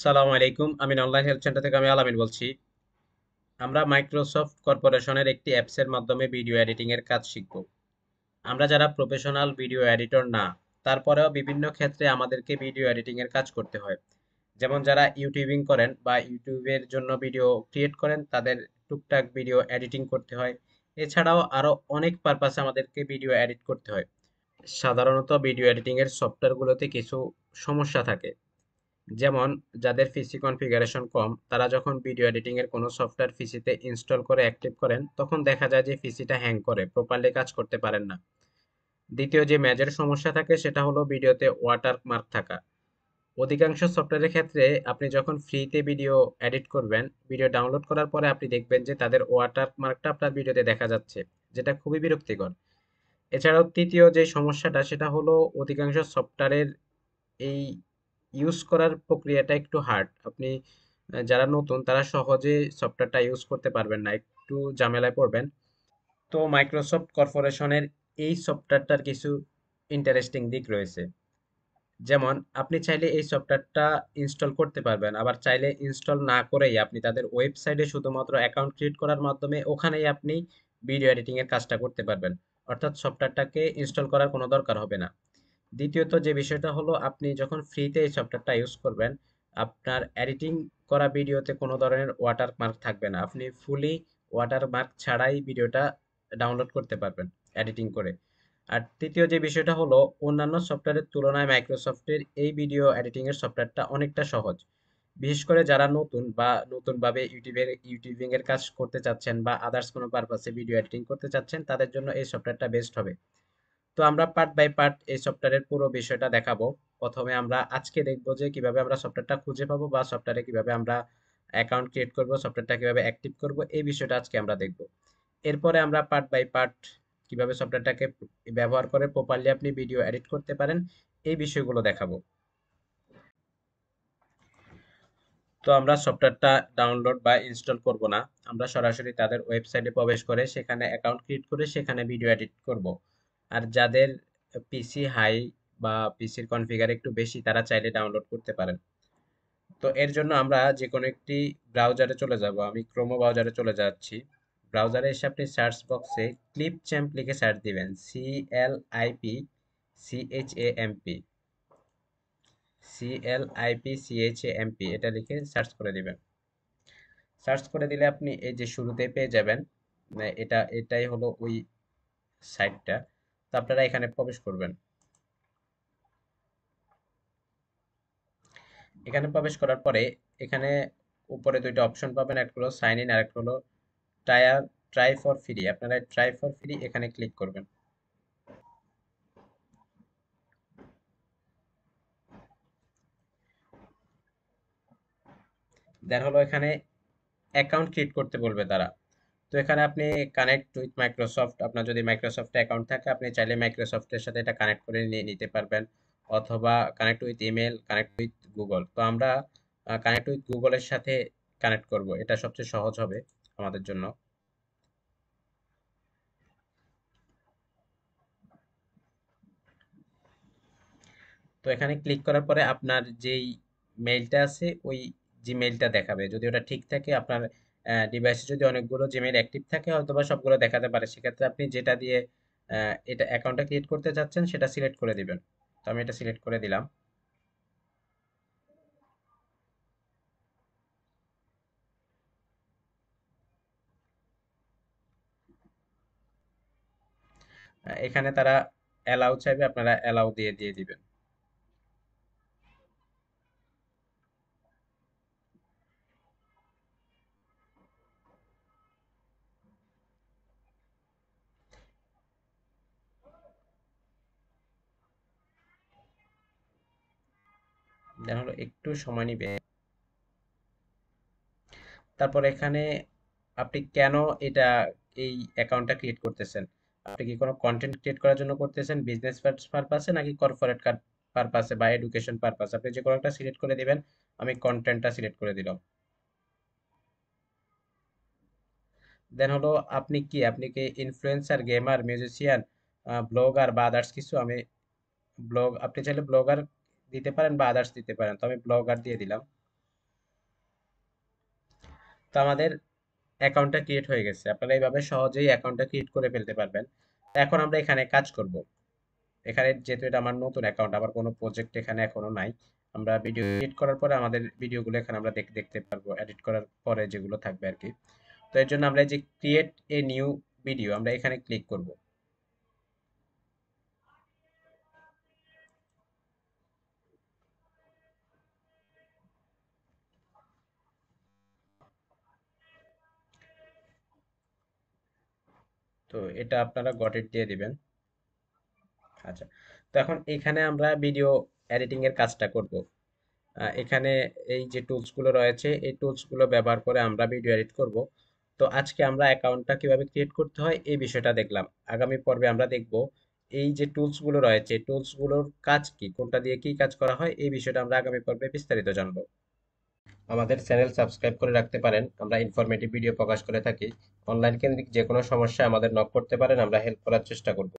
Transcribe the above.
সালাম আলাইকুম। আমি অনলাইন হেল্প সেন্টার থেকে আমি আলামিন বলছি। আমরা মাইক্রোসফট কর্পোরেশনের একটি অ্যাপসের মাধ্যমে ভিডিও এডিটিং এর কাজ শিখব। আমরা যারা প্রফেশনাল ভিডিও এডিটর না, তারপরেও বিভিন্ন ক্ষেত্রে আমাদেরকে ভিডিও এডিটিং এর কাজ করতে হয়। যেমন যারা ইউটিউবিং করেন বা ইউটিউবের জন্য ভিডিও ক্রিয়েট করেন, তাদের টুকটাক ভিডিও এডিটিং করতে হয়। এছাড়াও আরো অনেক পারপাসে আমাদেরকে ভিডিও এডিট করতে হয়। সাধারণত ভিডিও এডিটিং এর সফটওয়্যারগুলোতে কিছু সমস্যা থাকে। যেমন যাদের পিসি কনফিগারেশন কম, তারা যখন ভিডিও এডিটিং এর কোনো সফটওয়্যার পিসিতে ইনস্টল করে অ্যাক্টিভ করেন, তখন দেখা যায় যে পিসিটা হ্যাং করে, প্রপারলি কাজ করতে পারেন না। দ্বিতীয় যে মেজর সমস্যা থাকে সেটা হলো ভিডিওতে ওয়াটারমার্ক থাকা। অধিকাংশ সফটওয়্যারের ক্ষেত্রে আপনি যখন ফ্রিতে ভিডিও এডিট করবেন, ভিডিও ডাউনলোড করার পরে আপনি দেখবেন যে তাদের ওয়াটারমার্কটা আপনার ভিডিওতে দেখা যাচ্ছে, যেটা খুবই বিরক্তিকর। এছাড়াও তৃতীয় যে সমস্যাটা সেটা হলো অধিকাংশ সফটওয়্যারের এই ইউজ করার প্রক্রিয়াটা একটু হার্ড। আপনি যারা নতুন তারা সহজে সফটওয়্যারটা ইউজ করতে পারবেন না, একটু ঝামেলায় পড়বেন। তো মাইক্রোসফট কর্পোরেশনের এই সফটওয়্যারটার কিছু ইন্টারেস্টিং দিক রয়েছে। যেমন আপনি চাইলে এই সফটওয়্যারটা ইনস্টল করতে পারবেন, আবার চাইলে ইনস্টল না করেই আপনি তাদের ওয়েবসাইটে শুধুমাত্র অ্যাকাউন্ট ক্রিয়েট করার মাধ্যমে ওখানেই আপনি ভিডিও এডিটিং এর কাজটা করতে পারবেন। অর্থাৎ সফটওয়্যারটাকে ইনস্টল করার কোনো দরকার হবে না। দ্বিতীয়ত যে বিষয়টা হলো, আপনি যখন ফ্রিতে এই সফটওয়্যারটা ইউজ করবেন, আপনার এডিটিং করা ভিডিওতে কোনো ধরনের ওয়াটারমার্ক থাকবে না। আপনি ফুলি ওয়াটারমার্ক ছাড়াই ভিডিওটা ডাউনলোড করতে পারবেন এডিটিং করে। আর তৃতীয় যে বিষয়টা হলো, অন্যান্য সফটওয়্যারের তুলনায় মাইক্রোসফটের এই ভিডিও এডিটিং এর সফটওয়্যারটা অনেকটা সহজ। বিশেষ করে যারা নতুন বা নতুনভাবে ইউটিউবিং এর কাজ করতে চাচ্ছেন বা আদার্স কোনো পারপাসে ভিডিও এডিটিং করতে চাচ্ছেন, তাদের জন্য এই সফটওয়্যারটা বেস্ট হবে। তো আমরা পার্ট বাই পার্ট এই সফটওয়্যারের পুরো বিষয়টা দেখাবো। প্রথমে আমরা আজকে দেখবো যে কিভাবে আমরা সফটওয়্যারটা খুঁজে পাবো বা সফটওয়্যারে কিভাবে আমরা অ্যাকাউন্ট ক্রিয়েট করব, সফটওয়্যারটা কিভাবে অ্যাক্টিভ করব, এই বিষয়টা আজকে আমরা দেখব। এরপরে আমরা পার্ট বাই পার্ট কিভাবে সফটওয়্যারটাকে ব্যবহার করে প্রপারলি আপনি ভিডিও এডিট করতে পারেন, এই বিষয়গুলো দেখাবো। তো আমরা সফটওয়্যারটা ডাউনলোড বা ইনস্টল করব না, আমরা সরাসরি তাদের ওয়েবসাইটে প্রবেশ করে সেখানে অ্যাকাউন্ট ক্রিয়েট করে সেখানে ভিডিও এডিট করব। আর যাদের পিসি হাই বা পিসির কনফিগার একটু বেশি, তারা চাইলে ডাউনলোড করতে পারেন। তো এর জন্য আমরা যে কোনো একটি ব্রাউজারে চলে যাব। আমি ক্রোমো ব্রাউজারে চলে যাচ্ছি। ব্রাউজারে এসে আপনি সার্চ বক্সে ক্লিপ চ্যাম্প লিখে সার্চ দিবেন, CLIPCHAMP, CLIPCHAMP, এটা লিখে সার্চ করে দিবেন। সার্চ করে দিলে আপনি এই যে শুরুতে পেয়ে যাবেন, এটাই হলো ওই সাইটটা। তো আপনারা এখানে প্রবেশ করবেন। এখানে প্রবেশ করার পরে এখানে উপরে দুইটা অপশন পাবেন, একটা হলো সাইন ইন আর একটা হলো ট্রায়াল ট্রাই ফর ফ্রি। আপনারা ট্রাই ফর ফ্রি এখানে ক্লিক করবেন। দেন হলো এখানে অ্যাকাউন্ট ক্রিয়েট করতে বলবে তারা। তো এখানে আপনি কানেক্ট উইথ মাইক্রোসফট, আপনার যদি মাইক্রোসফট অ্যাকাউন্ট থাকে আপনি চাইলে মাইক্রোসফটের সাথে এটা কানেক্ট করে নিয়ে নিতে পারবেন, অথবা connect with email, connect with Google. তো আমরা কানেক্ট উইথ গুগলের সাথে কানেক্ট করব, এটা সবচেয়ে সহজ হবে আমাদের জন্য। তো এখানে ক্লিক করার পরে আপনার যেই মেইলটা আছে ওই জিমেইলটা দেখাবে। যদি ওটা ঠিক থাকে, আপনার ডিভাইসে যদি অনেকগুলো জিমেইল অ্যাক্টিভ থাকে হয়তো বা সবগুলো দেখাতে পারে, সেক্ষেত্রে আপনি যেটা দিয়ে এটা অ্যাকাউন্টটা ক্রিয়েট করতে চাচ্ছেন সেটা সিলেক্ট করে দিবেন। তো আমি এটা সিলেক্ট করে দিলাম। এখানে তারা অ্যালাউ চাইবে, আপনারা অ্যালাউ দিয়ে দিয়ে দিবেন। দেন হলো একটু সময় নিবে। তারপর এখানে আপনি কেন এটা এই অ্যাকাউন্টটা ক্রিয়েট করতেছেন, আপনি কি কোনো কন্টেন্ট ক্রিয়েট করার জন্য করতেছেন, বিজনেস পারপাসে, নাকি কর্পোরেট পারপাসে বা এডুকেশন পারপাসে, আপনি যে কোনো একটা সিলেক্ট করে দিবেন। আমি কন্টেন্টটা সিলেক্ট করে দিলাম। দেন হলো আপনি কি ইনফ্লুয়েন্সার, গেমার, মিউজিশিয়ান, ব্লগার বা আদার্স কিছু। আমি আপনি চাইলে ব্লগার দিতে পারেন বা আদার্স দিতে পারেন, তো আমি ব্লগার দিয়ে দিলাম। তো আমাদের অ্যাকাউন্টটা ক্রিয়েট হয়ে গেছে। আপনারা এইভাবে সহজেই অ্যাকাউন্টটা ক্রিয়েট করে ফেলতে পারবেন। তো এখন আমরা এখানে কাজ করব। এখানে যেহেতু এটা আমার নতুন অ্যাকাউন্ট, আমার কোনো প্রজেক্ট এখানে এখনো নাই। আমরা ভিডিও এডিট করার পরে আমাদের ভিডিওগুলো এখানে আমরা দেখতে পারবো, এডিট করার পরে যেগুলো থাকবে আর কি। তো এর জন্য আমরা এই যে ক্রিয়েট এ নিউ ভিডিও, আমরা এখানে ক্লিক করব। তো এটা আপনারা গট ইট দিয়ে দিবেন। আচ্ছা, তো এখন এখানে আমরা ভিডিও এডিটিং এর কাজটা করব। এখানে এই যে টুলস গুলো রয়েছে, এই টুলস গুলো ব্যবহার করে আমরা ভিডিও এডিট করব। তো আজকে আমরা অ্যাকাউন্টটা কিভাবে ক্রিয়েট করতে হয় এই বিষয়টা দেখলাম। আগামী পর্বে আমরা দেখব এই যে টুলস গুলো রয়েছে, টুলস গুলোর কাজ কি, কোনটা দিয়ে কি কাজ করা হয়, এই বিষয়টা আমরা আগামী পর্বে বিস্তারিত জানবো। আমাদের চ্যানেল সাবস্ক্রাইব করে রাখতে পারেন, আমরা ইনফরমেটিভ ভিডিও প্রকাশ করে থাকি। অনলাইন কেন্দ্রিক যে কোনো সমস্যা আমাদের নক করতে পারেন, আমরা হেল্প করার চেষ্টা করব।